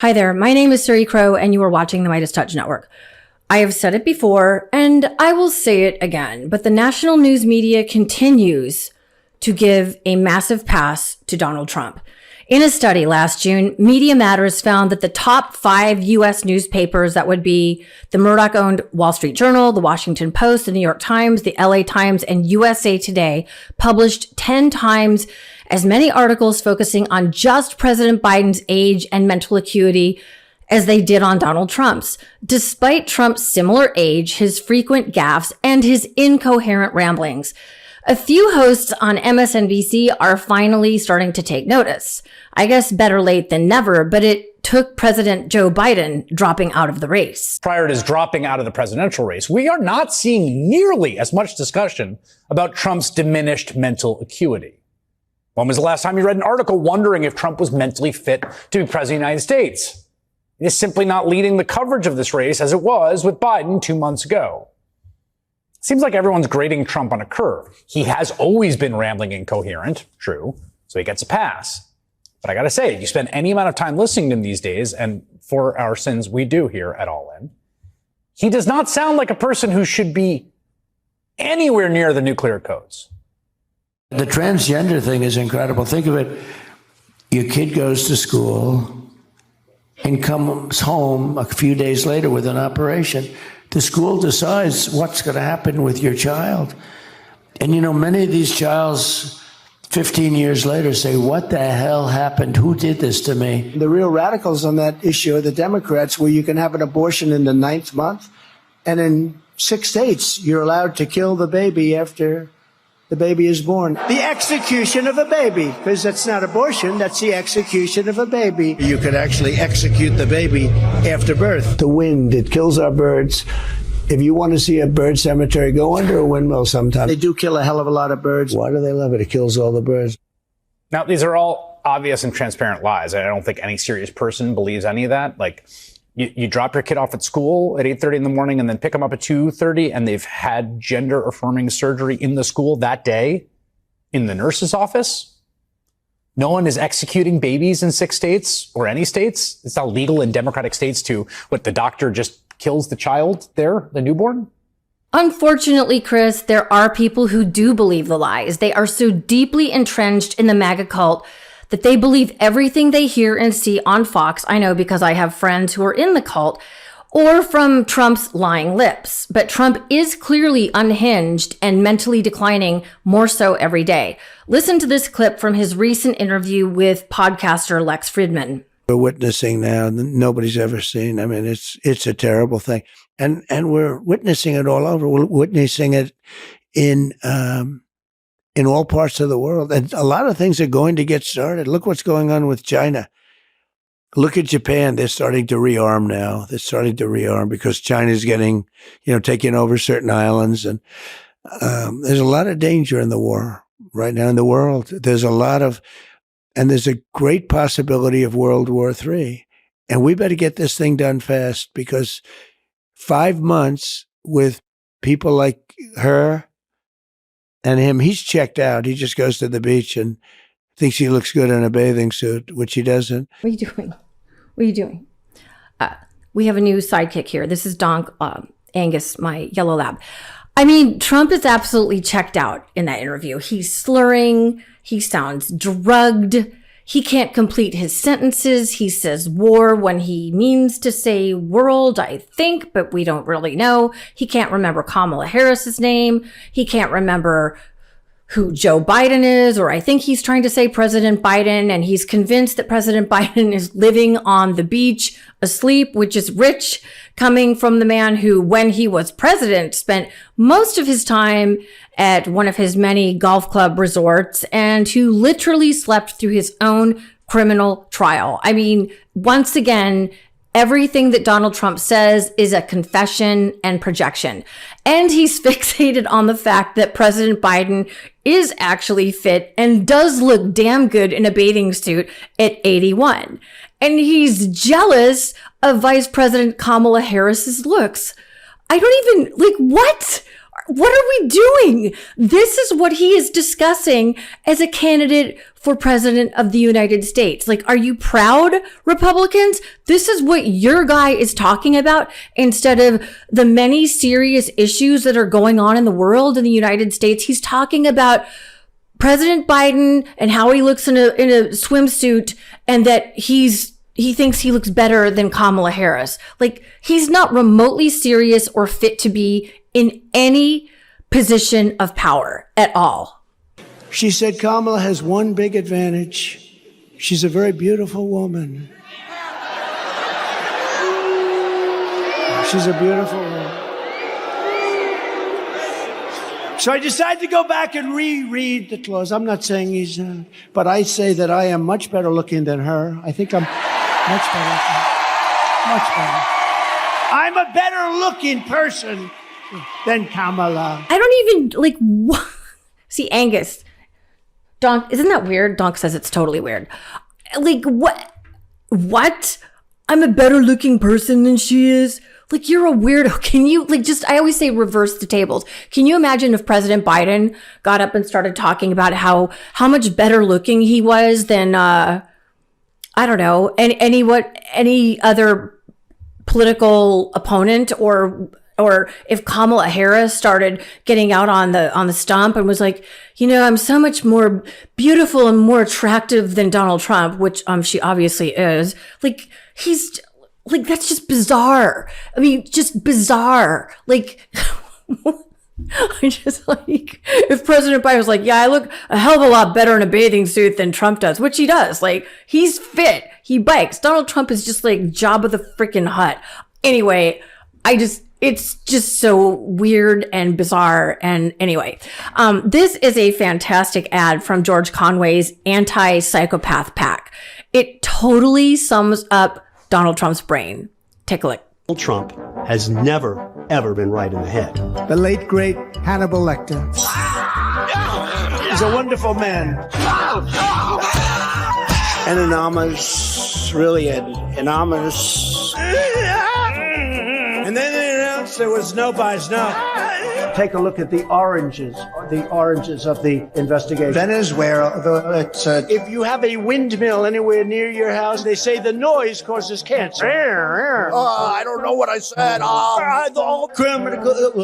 Hi there, my name is Suri Crowe, and you are watching the MeidasTouch Network. I have said it before, and I will say it again, but the national news media continues to give a massive pass to Donald Trump. In a study last June, Media Matters found that the top 5 U.S. newspapers, that would be the Murdoch-owned Wall Street Journal, the Washington Post, the New York Times, the LA Times, and USA Today, published 10 times as many articles focusing on just President Biden's age and mental acuity as they did on Donald Trump's. Despite Trump's similar age, his frequent gaffes, and his incoherent ramblings, a few hosts on MSNBC are finally starting to take notice. I guess better late than never, but it took President Joe Biden dropping out of the race. Prior to his dropping out of the presidential race, we are not seeing nearly as much discussion about Trump's diminished mental acuity. When was the last time you read an article wondering if Trump was mentally fit to be president of the United States? It is simply not leading the coverage of this race as it was with Biden 2 months ago. It seems like everyone's grading Trump on a curve. He has always been rambling incoherent, true, so he gets a pass. But I gotta say, if you spend any amount of time listening to him these days, and for our sins we do here at All In, he does not sound like a person who should be anywhere near the nuclear codes. The transgender thing is incredible. Think of it. Your kid goes to school and comes home a few days later with an operation. The school decides what's going to happen with your child. And, you know, many of these childs 15 years later say, what the hell happened? Who did this to me? The real radicals on that issue are the Democrats, where you can have an abortion in the 9th month. And in 6 states, you're allowed to kill the baby after the baby is born. The execution of a baby, because that's not abortion, that's the execution of a baby. You could actually execute the baby after birth. The wind, it kills our birds. If you want to see a bird cemetery, go under a windmill sometime. They do kill a hell of a lot of birds. Why do they love it? It kills all the birds. Now, these are all obvious and transparent lies. I don't think any serious person believes any of that. Like, you drop your kid off at school at 8:30 in the morning and then pick them up at 2:30, and they've had gender-affirming surgery in the school that day in the nurse's office. No one is executing babies in 6 states or any states. It's not legal in democratic states to, the doctor just kills the child there, the newborn? Unfortunately, Chris, there are people who do believe the lies. They are so deeply entrenched in the MAGA cult that they believe everything they hear and see on Fox. I know because I have friends who are in the cult, or from Trump's lying lips. But Trump is clearly unhinged and mentally declining more so every day. Listen to this clip from his recent interview with podcaster Lex Fridman. We're witnessing now nobody's ever seen. I mean, it's a terrible thing. And we're witnessing it all over. We're witnessing it in all parts of the world. And a lot of things are going to get started. Look what's going on with China. Look at Japan. They're starting to rearm now. They're starting to rearm because China's getting, taking over certain islands. And there's a lot of danger in the war right now in the world. There's a great possibility of World War III. And we better get this thing done fast, because 5 months with people like her and him, he's checked out. He just goes to the beach and thinks he looks good in a bathing suit, which he doesn't. What are you doing? What are you doing? We have a new sidekick here. This is Donk, Angus, my yellow lab. I mean, Trump is absolutely checked out in that interview. He's slurring. He sounds drugged. He can't complete his sentences. He says war when he means to say world, I think, but we don't really know. He can't remember Kamala Harris's name. He can't remember who Joe Biden is, or I think he's trying to say President Biden, and he's convinced that President Biden is living on the beach asleep, which is rich, coming from the man who, when he was president, spent most of his time at one of his many golf club resorts, and who literally slept through his own criminal trial. I mean, once again, everything that Donald Trump says is a confession and projection. And he's fixated on the fact that President Biden is actually fit and does look damn good in a bathing suit at 81. And he's jealous of Vice President Kamala Harris's looks. I don't even, what? What are we doing? This is what he is discussing as a candidate for president of the United States. Like, are you proud, Republicans? This is what your guy is talking about instead of the many serious issues that are going on in the world in the United States. He's talking about President Biden and how he looks in a swimsuit and that he thinks he looks better than Kamala Harris. Like, he's not remotely serious or fit to be in any position of power at all. She said Kamala has one big advantage. She's a very beautiful woman. She's a beautiful woman. So I decided to go back and reread the clause. I'm not saying he's, but I say that I am much better looking than her. I think I'm much better. Much better. I'm a better looking person than Kamala. I don't even, like, what? See, Angus, Donk, isn't that weird? Donk says it's totally weird. Like, what? What? I'm a better looking person than she is? Like, you're a weirdo. Can you, like, just, I always say reverse the tables. Can you imagine if President Biden got up and started talking about how much better looking he was than, I don't know, any other political opponent, or if Kamala Harris started getting out on the stump and was like, you know, I'm so much more beautiful and more attractive than Donald Trump, which she obviously is. Like, he's like, that's just bizarre. I mean, just bizarre. Like, I just like, if President Biden was like, yeah, I look a hell of a lot better in a bathing suit than Trump does, which he does. Like, he's fit, he bikes. Donald Trump is just like Jabba the freaking Hutt. Anyway, it's just so weird and bizarre. And anyway, this is a fantastic ad from George Conway's anti-psychopath pack. It totally sums up Donald Trump's brain. Take a look. Donald Trump has never, ever been right in the head. The late, great Hannibal Lecter. He's a wonderful man. An anonymous, really an anonymous. And then they announced there was no buys, no. Take a look at the oranges of the investigation. Venezuela, if you have a windmill anywhere near your house, they say the noise causes cancer. I don't know what I said.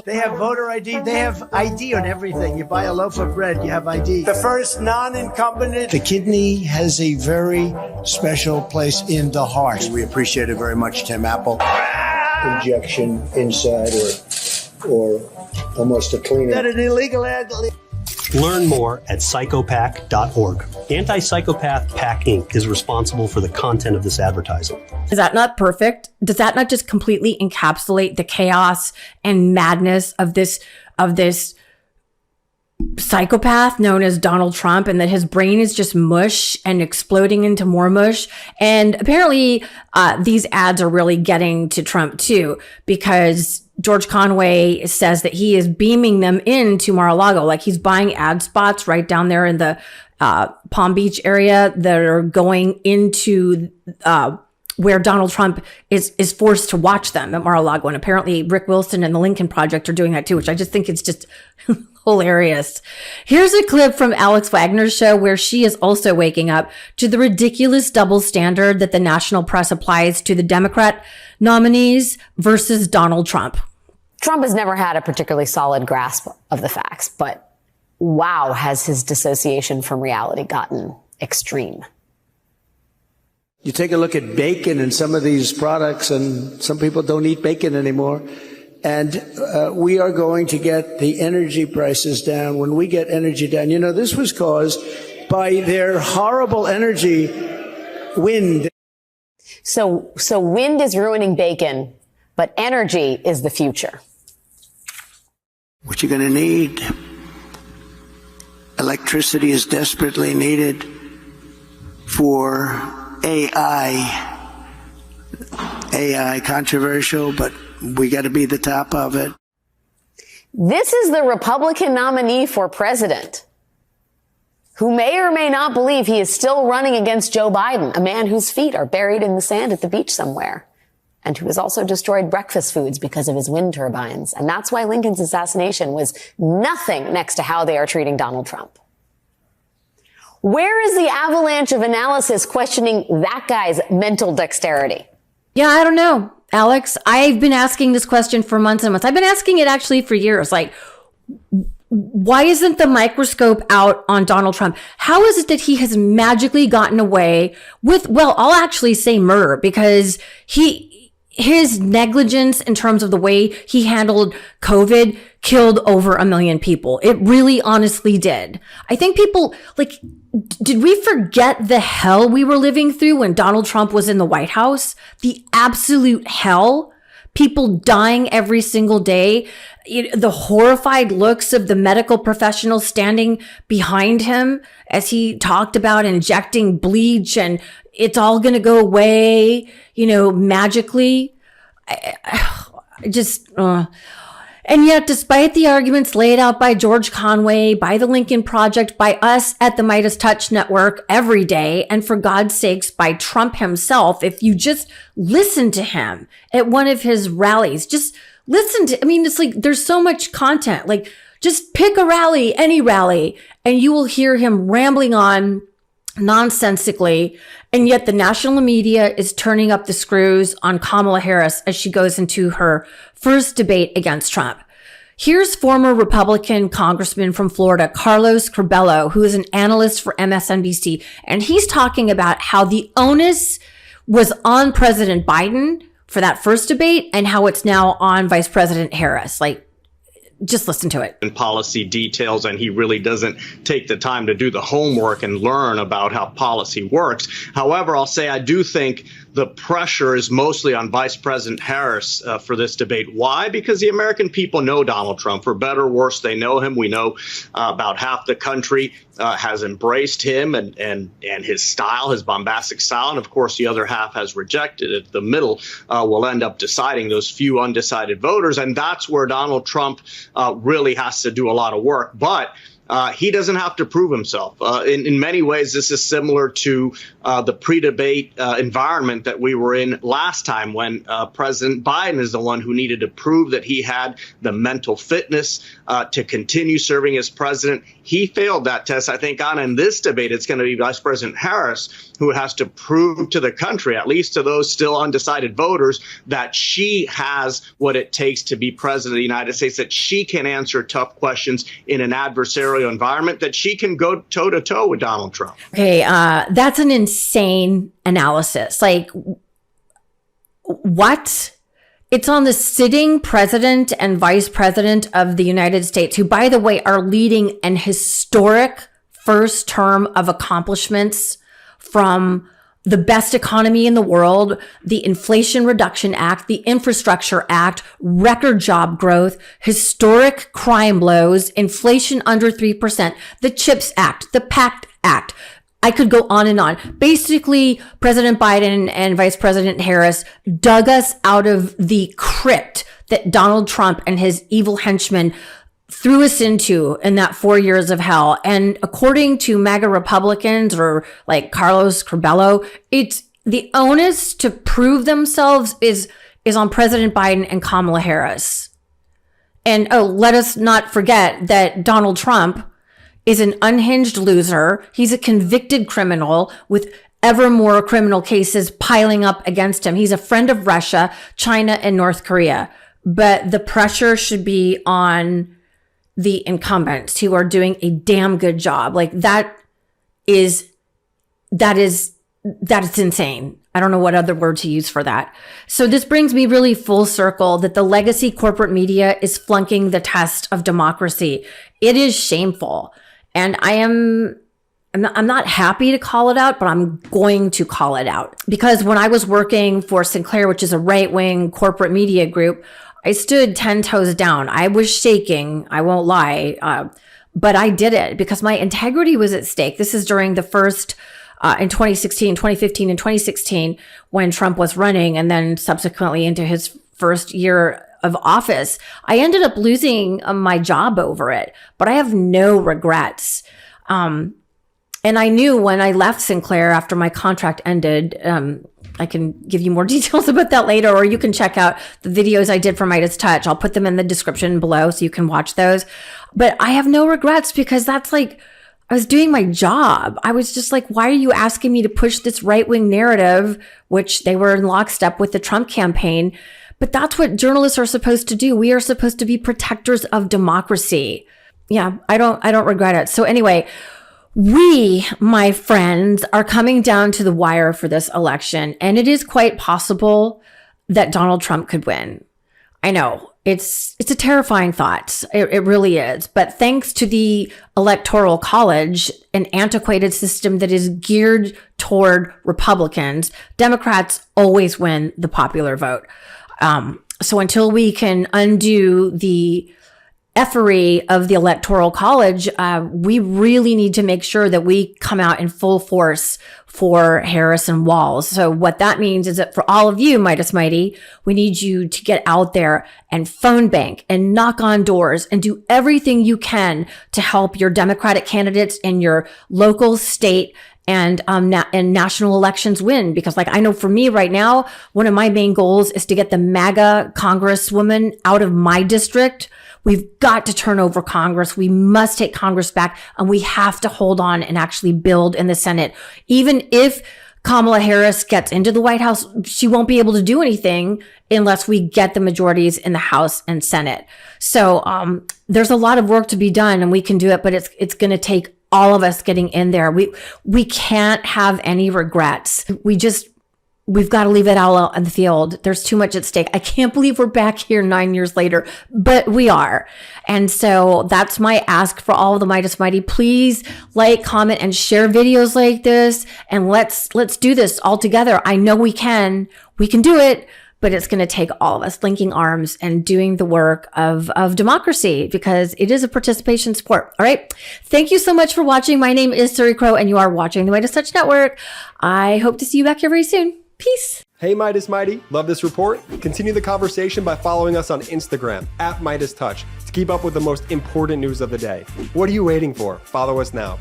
They have voter ID. They have ID on everything. You buy a loaf of bread, you have ID. The first non-incumbent. The kidney has a very special place in the heart. We appreciate it very much, Tim Apple. Injection inside or almost a cleaning. Is that an illegal ad? Learn more at psychopack.org. Anti-Psychopath Pack Inc. is responsible for the content of this advertising. Is that not perfect? Does that not just completely encapsulate the chaos and madness of this psychopath known as Donald Trump, and that his brain is just mush and exploding into more mush? And apparently these ads are really getting to Trump too, because George Conway says that he is beaming them into Mar-a-Lago. Like, he's buying ad spots right down there in the Palm Beach area that are going into where Donald Trump is forced to watch them at Mar-a-Lago. And apparently Rick Wilson and the Lincoln Project are doing that too, which I just think it's just hilarious. Here's a clip from Alex Wagner's show where she is also waking up to the ridiculous double standard that the national press applies to the Democrat nominees versus Donald Trump. Trump has never had a particularly solid grasp of the facts, but wow, has his dissociation from reality gotten extreme. You take a look at bacon and some of these products, and some people don't eat bacon anymore. And we are going to get the energy prices down. When we get energy down, you know, this was caused by their horrible energy, wind. So wind is ruining bacon, but energy is the future. What you're going to need, electricity is desperately needed for AI. AI, controversial, but we got to be the top of it. This is the Republican nominee for president, who may or may not believe he is still running against Joe Biden, a man whose feet are buried in the sand at the beach somewhere. and who has also destroyed breakfast foods because of his wind turbines. And that's why Lincoln's assassination was nothing next to how they are treating Donald Trump. Where is the avalanche of analysis questioning that guy's mental dexterity? Yeah, I don't know, Alex. I've been asking this question for months and months. I've been asking it actually for years. Like, why isn't the microscope out on Donald Trump? How is it that he has magically gotten away with, well, I'll actually say murder, because his negligence in terms of the way he handled COVID killed over 1 million people. It really honestly did. I think people, like, did we forget the hell we were living through when Donald Trump was in the White House? The absolute hell. People dying every single day. The horrified looks of the medical professionals standing behind him as he talked about injecting bleach and it's all going to go away, magically. And yet, despite the arguments laid out by George Conway, by the Lincoln Project, by us at the MeidasTouch Network every day, and for God's sakes, by Trump himself, if you just listen to him at one of his rallies, just listen to, it's like there's so much content. Like, just pick a rally, any rally, and you will hear him rambling on nonsensically. And yet the national media is turning up the screws on Kamala Harris as she goes into her first debate against Trump. Here's former Republican Congressman from Florida, Carello, who is an analyst for MSNBC. And he's talking about how the onus was on President Biden for that first debate and how it's now on Vice President Harris. Like, just listen to it. And policy details, and he really doesn't take the time to do the homework and learn about how policy works. However, I'll say I do think the pressure is mostly on Vice President Harris for this debate. Why? Because the American people know Donald Trump. For better or worse, they know him. We know about half the country has embraced him and his style, his bombastic style. And of course, the other half has rejected it. The middle will end up deciding, those few undecided voters. And that's where Donald Trump really has to do a lot of work. But he doesn't have to prove himself. In many ways, this is similar to the pre-debate environment that we were in last time, when President Biden is the one who needed to prove that he had the mental fitness to continue serving as president. He failed that test, I think, in this debate. It's going to be Vice President Harris who has to prove to the country, at least to those still undecided voters, that she has what it takes to be president of the United States, that she can answer tough questions in an adversarial environment, that she can go toe-to-toe with Donald Trump. Okay, that's an insane analysis. Like, what? It's on the sitting president and vice president of the United States, who, by the way, are leading an historic first term of accomplishments from the best economy in the world, the Inflation Reduction Act, the Infrastructure Act, record job growth, historic crime lows, inflation under 3%, the CHIPS Act, the PACT Act. I could go on and on. Basically, President Biden and Vice President Harris dug us out of the crypt that Donald Trump and his evil henchmen threw us into in that 4 years of hell. And according to MAGA Republicans, or like Carello, it's the onus to prove themselves is on President Biden and Kamala Harris. And let us not forget that Donald Trump is an unhinged loser. He's a convicted criminal with ever more criminal cases piling up against him. He's a friend of Russia, China, and North Korea. But the pressure should be on the incumbents, who are doing a damn good job. Like, that is insane. I don't know what other word to use for that. So this brings me really full circle that the legacy corporate media is flunking the test of democracy. It is shameful. And I'm not happy to call it out, but I'm going to call it out. Because when I was working for Sinclair, which is a right-wing corporate media group, I stood 10 toes down. I was shaking, I won't lie, but I did it because my integrity was at stake. This is during the first, in 2015 and 2016, when Trump was running, and then subsequently into his first year of office. I ended up losing my job over it, but I have no regrets. And I knew when I left Sinclair after my contract ended, I can give you more details about that later, or you can check out the videos I did for MeidasTouch. I'll put them in the description below so you can watch those. But I have no regrets because that's like, I was doing my job. I was just like, why are you asking me to push this right-wing narrative, which they were in lockstep with the Trump campaign? But that's what journalists are supposed to do. We are supposed to be protectors of democracy. Yeah, I don't regret it. So anyway, we, my friends, are coming down to the wire for this election, and it is quite possible that Donald Trump could win. I know it's a terrifying thought. It really is. But thanks to the Electoral College, an antiquated system that is geared toward Republicans, Democrats always win the popular vote. So until we can undo the effery of the Electoral College, we really need to make sure that we come out in full force for Harris and Walz. So what that means is that for all of you, Meidas Mighty, we need you to get out there and phone bank and knock on doors and do everything you can to help your Democratic candidates in your local, state, and national elections win. Because like I know for me right now, one of my main goals is to get the MAGA congresswoman out of my district. We've got to turn over Congress. We must take Congress back, and we have to hold on and actually build in the Senate. Even if Kamala Harris gets into the White House, she won't be able to do anything unless we get the majorities in the House and Senate. So there's a lot of work to be done, and we can do it, but it's going to take all of us getting in there. We can't have any regrets. We've got to leave it all out in the field. There's too much at stake. I can't believe we're back here 9 years later, but we are. And so that's my ask for all of the Meidas Mighty. Please like, comment, and share videos like this. And let's do this all together. I know we can do it, but it's going to take all of us linking arms and doing the work of democracy, because it is a participation sport. All right. Thank you so much for watching. My name is Suri Crowe, and you are watching the MeidasTouch Network. I hope to see you back here very soon. Peace. Hey, Meidas Mighty. Love this report? Continue the conversation by following us on Instagram @MeidasTouch to keep up with the most important news of the day. What are you waiting for? Follow us now.